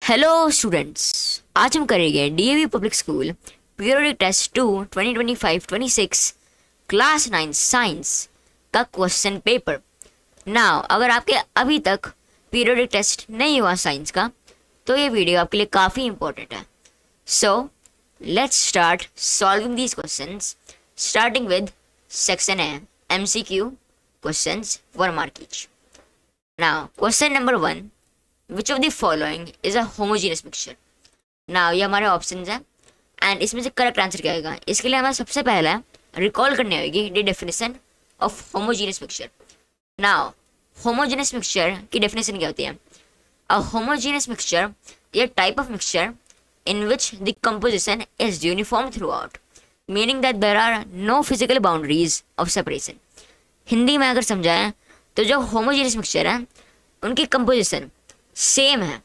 Hello students, आज हम करेंगे DAV public school periodic test 2 2025-26 class 9 science का क्वेश्चन पेपर। नाउ अगर आपके अभी तक पीरियोडिक टेस्ट नहीं हुआ साइंस का तो ये वीडियो आपके लिए काफ़ी इंपॉर्टेंट है। So let's start solving these questions starting with section A MCQ questions 1 mark each. Now question number 1, which of the following is a homogeneous mixture. Now ये हमारे ऑप्शंस हैं एंड इसमें से करेक्ट आंसर क्या आएगा। इसके लिए हमें सबसे पहले रिकॉल करनी होगी the definition of homogeneous mixture. Now homogeneous mixture की डेफिनेशन क्या होती है? अ होमोजीनियस मिक्सचर ये type of mixture in which the composition is uniform throughout, meaning that there are no physical boundaries of separation. Hindi में अगर समझाएं तो जो होमोजीनियस मिक्सचर है उनकी कंपोजिशन सेम है,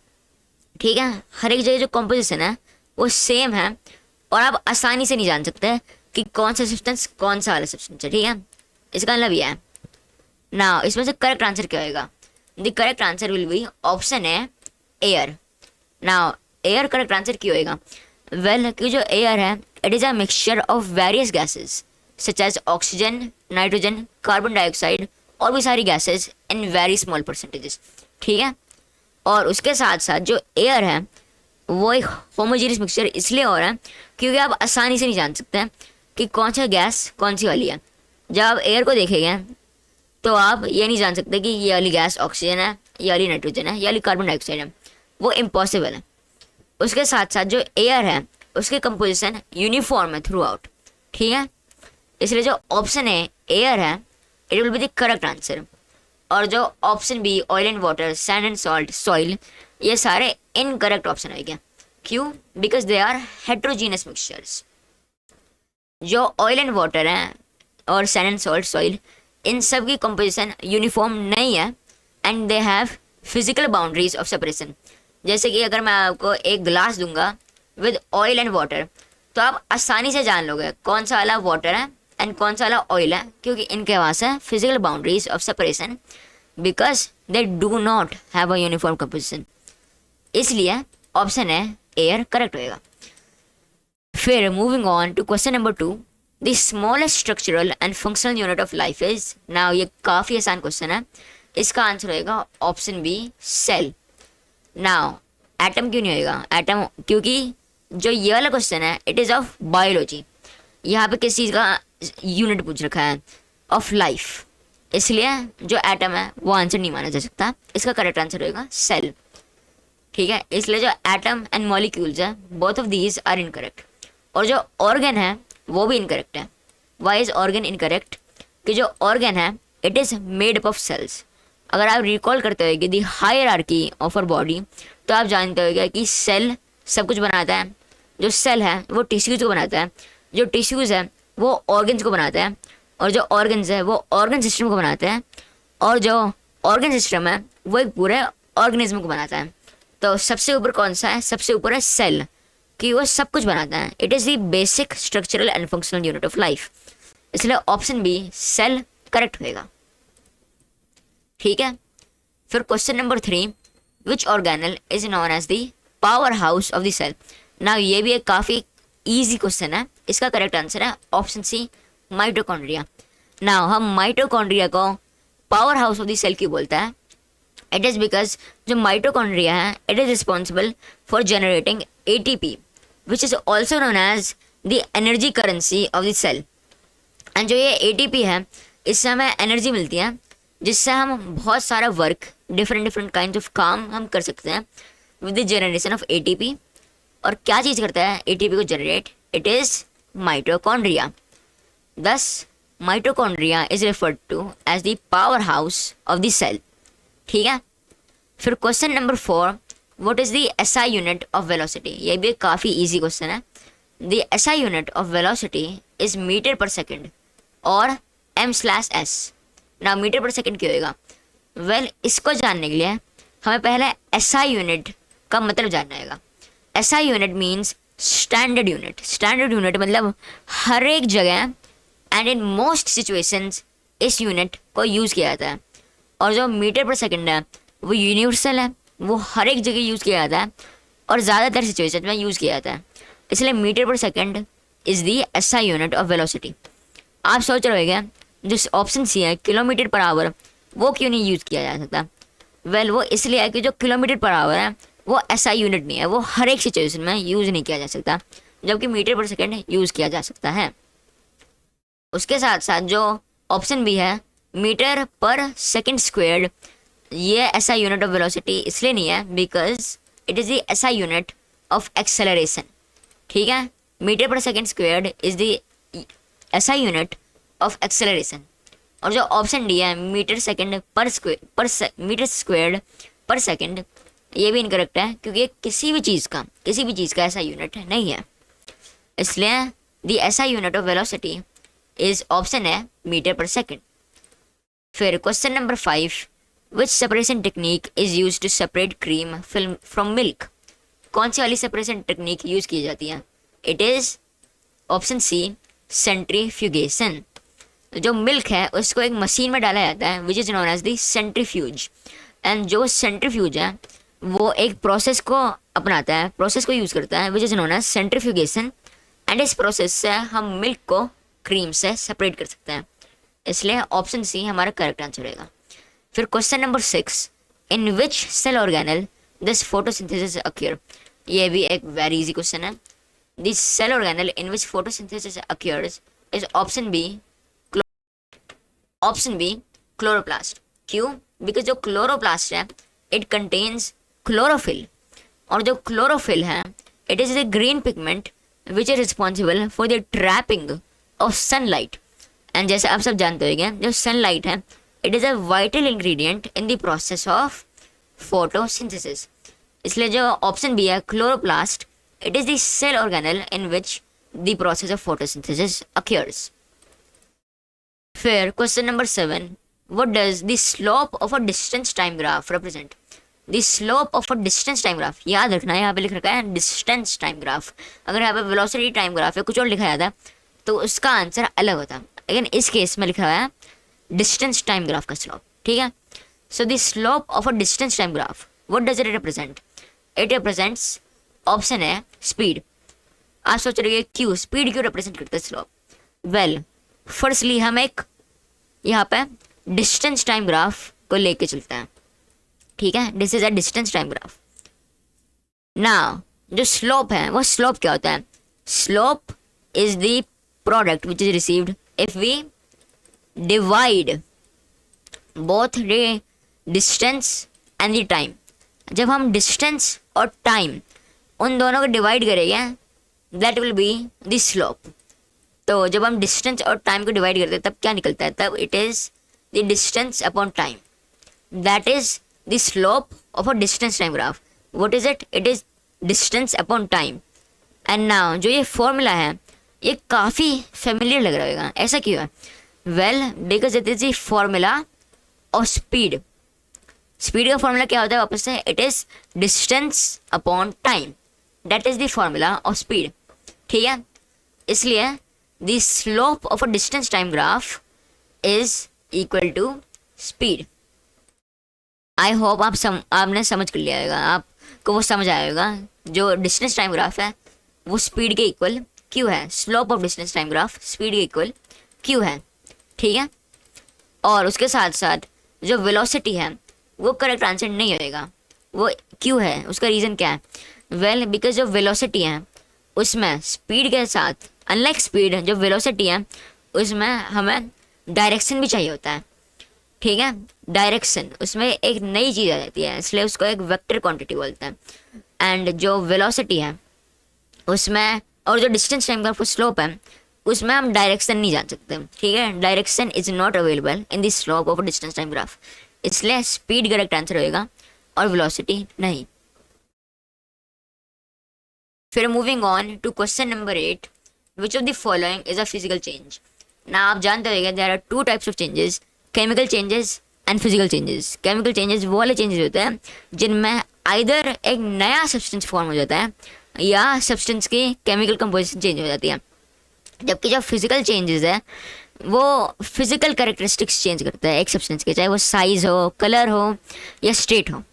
ठीक है। हर एक जगह जो कंपोजिशन है वो सेम है और आप आसानी से नहीं जान सकते कि कौन सा सब्सटेंस कौन सा वाला सब्सटेंस है, ठीक है। इसका मतलब यह है। नाउ इसमें से करेक्ट आंसर क्या होगा? The correct answer will be option है air. Now air correct answer क्यों होगा? वेल कि जो एयर है it is a mixture of various gases such as oxygen, nitrogen, carbon dioxide और भी सारी gases in very small percentages, ठीक है। और उसके साथ साथ जो एयर है वो एक होमोजीनियस मिक्सचर इसलिए हो रहा है क्योंकि आप आसानी से नहीं जान सकते हैं कि कौन सा गैस कौन सी वाली है। जब आप एयर को देखेंगे तो आप ये नहीं जान सकते कि ये वाली गैस ऑक्सीजन है, ये वाली नाइट्रोजन है, ये वाली कार्बन डाइऑक्साइड है, वो इम्पॉसिबल है। उसके साथ साथ जो एयर है उसकी कंपोजिशन यूनिफॉर्म है थ्रू आउट, ठीक है। इसलिए जो ऑप्शन है एयर है it will be the correct answer. और जो option B oil and water, sand and salt, soil, ये सारे इनकरेक्ट ऑप्शन है क्या? क्यों? Because they are heterogeneous mixtures. जो ऑयल एंड वाटर हैं और सैंड एंड सॉल्ट, सॉइल, इन सब की कंपोजिशन यूनिफॉर्म नहीं है and they have physical boundaries of separation. जैसे कि अगर मैं आपको एक गिलास दूंगा विद ऑयल एंड वाटर तो आप आसानी से जान लोगे कौन सा वाला वाटर है एंड कौन सा वाला ऑयल है, क्योंकि इनके पास है physical boundaries of separation because they do not have a uniform composition. इसलिए ऑप्शन है एयर करेक्ट होएगा। फिर moving on to question number 2, the smallest structural and functional unit of life is. Now ये काफ़ी आसान क्वेश्चन है, इसका answer होएगा option B cell. Now atom क्यों नहीं होएगा? एटम क्योंकि जो ये वाला क्वेश्चन है इट इज़ ऑफ बायोलॉजी। यहाँ पे किस चीज़ का यूनिट पूछ रखा है? Of life. इसलिए जो एटम है वो आंसर नहीं माना जा सकता। इसका करेक्ट आंसर होगा सेल, ठीक है। इसलिए जो एटम एंड मॉलिक्यूल्स है both of these are incorrect. और जो ऑर्गन है वो भी इनकरेक्ट है। Why is organ incorrect? कि जो ऑर्गन है it is made up of cells. अगर आप रिकॉल करते हो the hierarchy of our body तो आप जानते हो कि सेल सब कुछ बनाता है। जो सेल है वो टिश्यूज़ को बनाता है, जो टिश्यूज़ है वो ऑर्गन्स को बनाता है, और जो ऑर्गन्स है वो ऑर्गन सिस्टम को बनाते हैं, और जो ऑर्गन सिस्टम है वो एक पूरे ऑर्गेनिज्म को बनाता है। तो सबसे ऊपर कौन सा है? सबसे ऊपर है सेल, कि वो सब कुछ बनाता है। It is the basic structural and functional unit of life. इसलिए ऑप्शन बी सेल करेक्ट होएगा, ठीक है। फिर question number 3, which organelle is known as the power house of the cell. ना ये भी एक काफ़ी ईजी क्वेश्चन है। इसका करेक्ट आंसर है ऑप्शन सी माइटोकॉन्ड्रिया। नाउ हम माइटोकॉन्ड्रिया को power house of the cell क्यों बोलता है? इट इज़ बिकॉज जो माइटोकॉन्ड्रिया है it is responsible for generating ATP which is also known as the energy currency of the cell. And जो ये ATP है इससे हमें एनर्जी मिलती है जिससे हम बहुत सारा वर्क, डिफरेंट काइंड ऑफ काम हम कर सकते हैं with the generation of ATP. और क्या चीज़ करता है एटीपी को generate? It is mitochondria. Thus, mitochondria is referred to as the powerhouse of the cell, ठीक है। फिर question number 4, what is the SI unit of velocity? ये भी काफ़ी इजी क्वेश्चन है। The SI unit of velocity is metre पर second और m/s। ना मीटर पर सेकेंड क्यों होगा? वेल इसको जानने के लिए हमें पहले SI यूनिट का मतलब जानना होगा। SI unit means standard unit. Standard unit मतलब हर एक जगह एंड इन मोस्ट सिचुएशंस इस यूनिट को यूज़ किया जाता है। और जो मीटर पर सेकंड है वो यूनिवर्सल है, वो हर एक जगह यूज़ किया जाता है। और ज़्यादातर सिचुएशन में यूज़ किया जाता है, इसलिए metre per second is the SI unit of velocity. आप सोच रहे होंगे जो ऑप्शन सी है किलोमीटर पर आवर, वो क्यों नहीं यूज़ किया जा सकता? वेल वो इसलिए है कि जो किलोमीटर पर आवर है वो एसआई यूनिट नहीं है, वो हर एक सिचुएशन में यूज़ नहीं किया जा सकता, जबकि मीटर पर सेकंड यूज़ किया जा सकता है। उसके साथ साथ जो ऑप्शन भी है मीटर पर सेकंड स्क्वायर्ड, ये एसआई यूनिट ऑफ वेलोसिटी इसलिए नहीं है because it is the SI unit of acceleration. ठीक है, metre per second squared is the SI unit of acceleration. और जो ऑप्शन डी है मीटर सेकंड पर स्क्वायर मीटर स्क्वायर्ड पर सेकंड, ये भी इनकरेक्ट है क्योंकि ये किसी भी चीज़ का ऐसा यूनिट नहीं है, इसलिए the SI unit of velocity is option है मीटर पर सेकंड। फिर question number 5, which separation technique is use to separate cream film from milk? कौन सी वाली सेपरेशन टेक्निक यूज की जाती है? It is option C centrifugation. जो milk है उसको एक मशीन में डाला जाता है which is known as the centrifuge, and जो सेंट्रीफ्यूज है वो एक प्रोसेस को अपनाता है, प्रोसेस को यूज करता है which is known as centrifugation, and इस प्रोसेस से हम मिल्क को क्रीम से सेपरेट कर सकते हैं, इसलिए ऑप्शन सी हमारा करेक्ट आंसर रहेगा। फिर question number 6, in which cell organelle this photosynthesis occur? ये भी एक वेरी इजी क्वेश्चन है। This cell organelle in which photosynthesis occurs is option B chloroplast. क्यों? बिकॉज जो क्लोरोप्लास्ट है इट कंटेन्स क्लोरोफिल, और जो क्लोरोफिल है it is the green pigment which is responsible for the trapping of sunlight. And जैसे आप सब जानते होंगे जो सनलाइट है it is a vital ingredient in the process of photosynthesis, इसलिए जो ऑप्शन बी है chloroplast, it is the cell organelle in which the process of photosynthesis occurs. फिर question number 7, what does the slope of a distance time graph represent? The slope of a distance time graph, याद रखना है यहाँ पे लिख रखा है distance time graph. अगर यहाँ पे वेलोसिटी टाइम ग्राफ है कुछ और लिखा जाता तो उसका आंसर अलग होता, लेकिन इस केस में लिखा हुआ है डिस्टेंस टाइम ग्राफ का स्लोप। ठीक है, so the slope of a distance time graph what does it represent? It represents option है स्पीड। आप सोच रहे क्यों स्पीड क्यों रिप्रेजेंट करता है स्लोप? वेल फर्स्टली हम एक यहाँ पे डिस्टेंस टाइम ग्राफ को लेके चलते हैं। ठीक है, this is a distance time graph. Now जो स्लोप है वो स्लोप क्या होता है? Slope is the product which is received if we divide both the distance and the time। जब हम distance और time उन दोनों को डिवाइड करेंगे that will be the slope। तो जब हम distance और time को डिवाइड करते हैं तब क्या निकलता है? तब it is the distance upon time, that is the slope of a distance time graph। what is it? it is distance upon time। and now जो ये फॉर्मूला है ये काफ़ी फेमिलियर लग रहा होगा, ऐसा क्यों है? Well because it is the formula of speed. Speed का फॉर्मूला क्या होता है वापस से? It is distance upon time, that is the formula of speed. ठीक है, इसलिए the slope of a distance time graph is equal to speed. I hope आपने समझ कर लिया होगा, आपको वो समझ आया होगा जो डिस्टेंस टाइम ग्राफ है वो स्पीड के इक्वल क्यों है, slope of distance time graph speed के इक्वल क्यों है। ठीक है, और उसके साथ साथ जो वेलोसिटी है वो करेक्ट आंसर नहीं होएगा। वो क्यों है, उसका रीज़न क्या है? वेल बिकॉज जो वेलोसिटी है उसमें स्पीड के साथ अनलाइक स्पीड जो वेलोसिटी है उसमें हमें डायरेक्शन भी चाहिए होता है। ठीक है, डायरेक्शन उसमें एक नई चीज़ आ जाती है, इसलिए उसको एक वेक्टर क्वांटिटी बोलते हैं। एंड जो वेलोसिटी है उसमें और जो डिस्टेंस टाइम ग्राफ स्लोप है उसमें हम डायरेक्शन नहीं जान सकते। ठीक है, direction is not available in the slope of distance time graph, इसलिए स्पीड करेक्ट आंसर होएगा और वेलोसिटी नहीं। फिर moving on to question number 8, which of the following is a physical change? ना आप जानते होंगे there are 2 types of changes, chemical changes and physical changes. Chemical changes वो वाले चेंजेस होते हैं जिनमें आइदर एक नया सब्सटेंस फॉर्म हो जाता है या सब्सटेंस की केमिकल कंपोजिशन चेंज हो जाती है, जबकि जो फिजिकल चेंजेस है वो फिजिकल कैरेक्टरिस्टिक्स चेंज करता है एक सब्सटेंस के, चाहे वो साइज हो, कलर हो या स्टेट हो।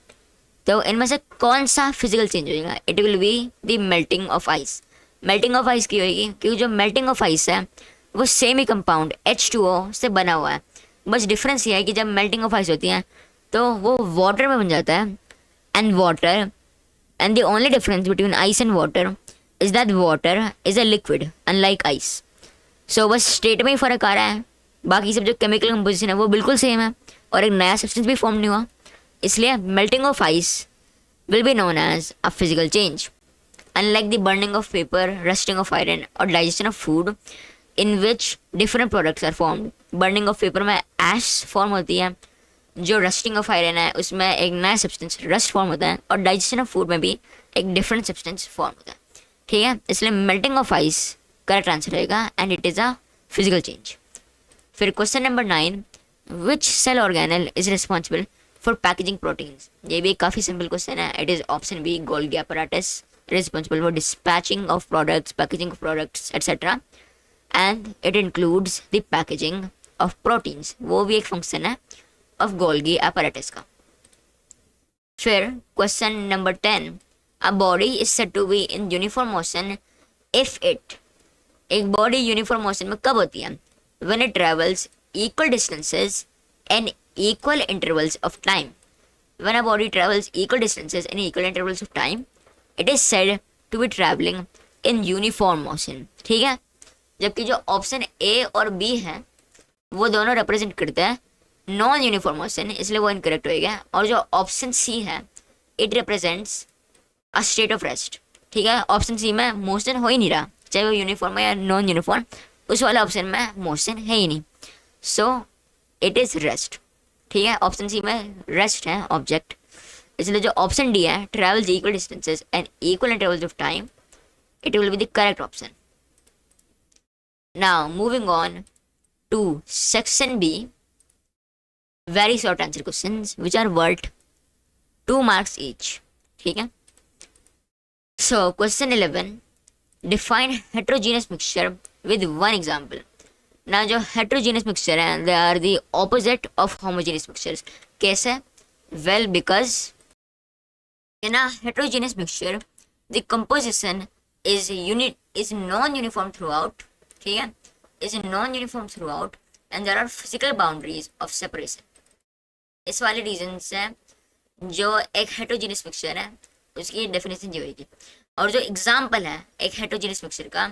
तो इनमें से कौन सा फिजिकल चेंज होगा? It will be the melting of ice. Melting of ice की होगी क्योंकि जो मेल्टिंग ऑफ आइस है वो सेम ही कंपाउंड H2O से बना हुआ है। बस डिफरेंस ये है कि जब मेल्टिंग ऑफ आइस होती है तो वो वाटर में बन जाता है, and water and the only difference between ice and water is that water is a liquid unlike ice. So बस स्टेट में ही फ़र्क आ रहा है, बाकी सब जो केमिकल कंपोजिशन है वो बिल्कुल सेम है और एक नया सब्सटेंस भी फॉर्म नहीं हुआ। इसलिए melting of ice will be known as a physical change. Unlike the burning of paper, rusting of iron or digestion of food in which different products are formed. Burning of paper में ash form होती है, जो rusting of iron है उसमें एक नया substance rust form होता है, और digestion of food में भी एक different substance form होता है। ठीक है, इसलिए melting of ice correct answer रहेगा and it is a physical change. फिर question number 9, which cell organelle is responsible for packaging proteins? ये भी एक काफ़ी सिंपल क्वेश्चन है। It is option B Golgi apparatus, responsible for dispatching of products, packaging of products etc. and it includes the packaging of proteins. वो भी एक function है of Golgi apparatus का। फिर question number 10, a body is said to be in uniform motion if it, एक body uniform motion में कब होती है? when it travels equal distances and equal intervals of time. When a body travels equal distances and equal intervals of time, it is said to be traveling in uniform motion. ठीक है, जबकि जो option A और B है वो दोनों represent करते हैं नॉन यूनिफॉर्म मोशन, इसलिए वो इनकरेक्ट होएगा। और जो ऑप्शन सी है it represents a state of rest. ठीक है, ऑप्शन सी में मोशन हो ही नहीं रहा, चाहे वो यूनिफॉर्म है या नॉन यूनिफॉर्म, उस वाले ऑप्शन में मोशन है ही नहीं, सो इट इज़ रेस्ट। ठीक है, ऑप्शन सी में रेस्ट है ऑब्जेक्ट, इसलिए जो ऑप्शन डी है travels equal distances and equal intervals of time, it will be the correct option. Now moving on to section B, very short answer questions which are worth 2 marks each. ठीक है, so question 11, define heterogeneous mixture with one example. ना जो heterogeneous mixture है they are the opposite of homogeneous mixtures. कैसे? Well because in a heterogeneous mixture the composition is non-uniform throughout. ठीक है, is non-uniform throughout and there are physical boundaries of separation. इस वाले reason से जो एक heterogeneous mixture है उसकी डेफिनेशन ये होगी, और जो एग्जाम्पल है एक हेट्रोजीनियस मिक्सचर का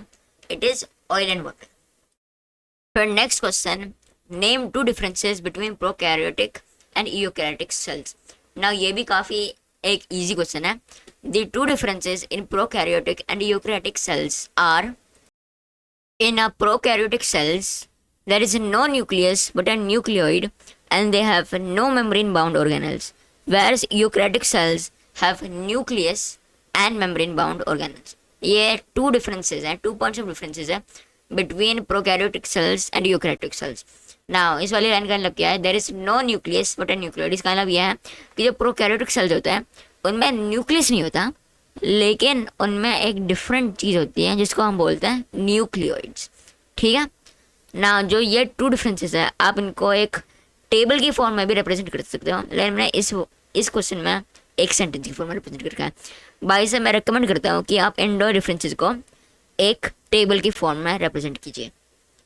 it is oil and water. फिर next question, name 2 differences between prokaryotic and eukaryotic cells. नाउ ये भी काफ़ी एक इजी क्वेश्चन है। The 2 differences in prokaryotic and eukaryotic cells are, in a prokaryotic cells there is no nucleus but a nucleoid and they have no membrane bound organelles, whereas eukaryotic cells have nucleus and membrane bound organelles. ये 2 differences हैं, 2 points of differences है between prokaryotic cells and eukaryotic cells. Now इस वाली line का मतलब क्या है? there is no nucleus but a nucleoid. इसका मतलब यह है कि जो prokaryotic cells होते हैं उनमें न्यूक्लियस नहीं होता, लेकिन उनमें एक डिफरेंट चीज़ होती है जिसको हम बोलते हैं न्यूक्लियोइड्स। ठीक है ना, जो ये 2 डिफरेंसेस है आप इनको एक टेबल की फॉर्म में भी रिप्रेजेंट कर सकते हो, लेकिन मैंने इस क्वेश्चन में एक सेंटेंस की फॉर्म में रिप्रेजेंट करके है। बाई से मैं रिकमेंड करता हूँ कि आप इन 2 डिफरेंसेस को एक टेबल की फॉर्म में रिप्रेजेंट कीजिए।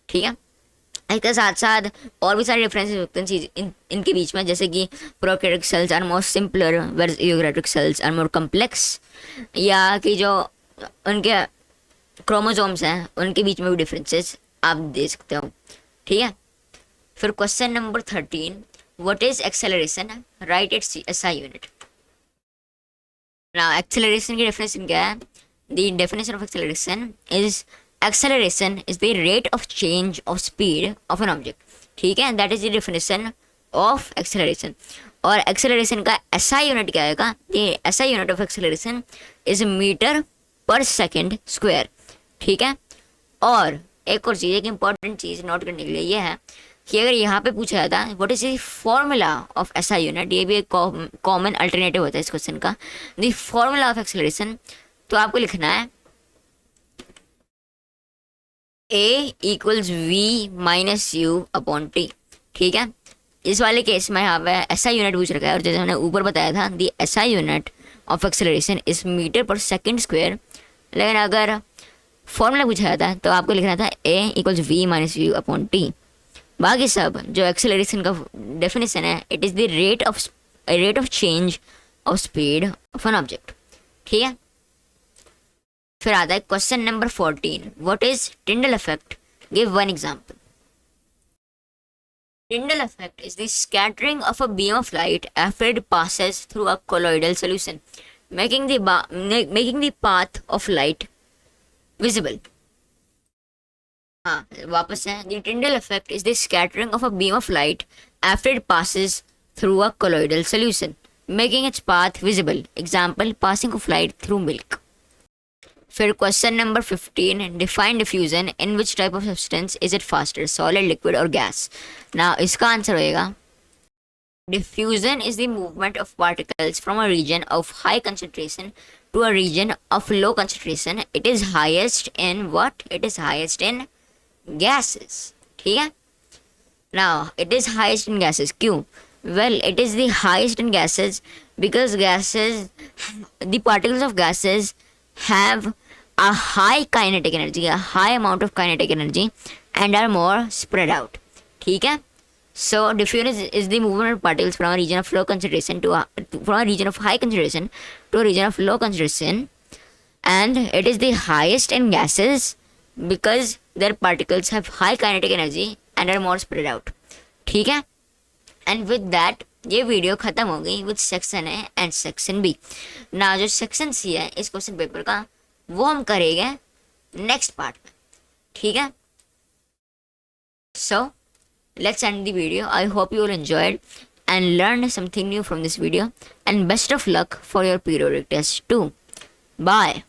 ठीक है, इसके साथ साथ और भी सारे डिफरेंसेस होते हैं चीज़ इनके बीच में, जैसे कि prokaryotic cells are more simpler where eukaryotic cells are more complex, या कि जो उनके क्रोमोसोम्स हैं उनके बीच में भी डिफरेंसेस आप दे सकते हो। ठीक है, फिर question number 13, what is acceleration? Right it's SI unit. Now acceleration की डेफिनेशन क्या है? The definition of acceleration is the rate of change of speed of an object. ठीक है, that is the definition of acceleration. और acceleration का SI unit क्या आएगा? ये SI unit of acceleration is metre पर सेकेंड स्क्वायर। ठीक है, और एक और चीज़, एक इंपॉर्टेंट चीज़ नोट करने के लिए ये है कि अगर यहाँ पे पूछा जाता है what is the formula of SI unit, ये भी एक कॉमन अल्टरनेटिव होता है इस क्वेश्चन का, द फॉर्मूला ऑफ एक्सेलरेशन, तो आपको लिखना है A = V - U/T। ठीक है, इस वाले केस में यहाँ पे एसआई यूनिट पूछ रखा है, और जैसे मैंने ऊपर बताया था the SI unit of acceleration is meter पर सेकेंड स्क्वायर। लेकिन अगर फॉर्मूला पूछा जाता है तो आपको लिखना था A equals V minus U upon T. बाकी सब जो एक्सेलरेशन का डेफिनेशन है, it is the rate of change of speed of an object. ठीक है, फिर आता है question number 14, what is Tyndall effect, give one example. Tyndall effect is the scattering of a beam of light after it passes through a colloidal solution, making the path of light visible. हाँ, वापस है, the Tyndall effect is the scattering of a beam of light after it passes through a colloidal solution, making its path visible. Example, passing of light through milk. फिर question number 15, define diffusion, in which type of substance is it faster, solid, liquid और gas. ना इसका answer होएगा diffusion is the movement of particles from a region of high concentration to a region of low concentration. It is highest in what, it is highest in gases. ठीक है, now it is highest in gases, क्यों? Well, it is the highest in gases because gases, the particles of gases have a high kinetic energy, a high amount of kinetic energy and are more spread out. ठीक है, so diffusion is the movement of particles from a region of low concentration from a region of high concentration to a region of low concentration, and it is the highest in gases because their particles have high kinetic energy and are more spread out. ठीक है, and with that ये video ख़त्म हो गई with section A and section B. ना जो section C है इस क्वेश्चन पेपर का, वो हम करेंगे नेक्स्ट पार्ट में। ठीक है, so let's end the video. I hope you will enjoyed and learn something new from this video, and best of luck for your periodic test two. Bye.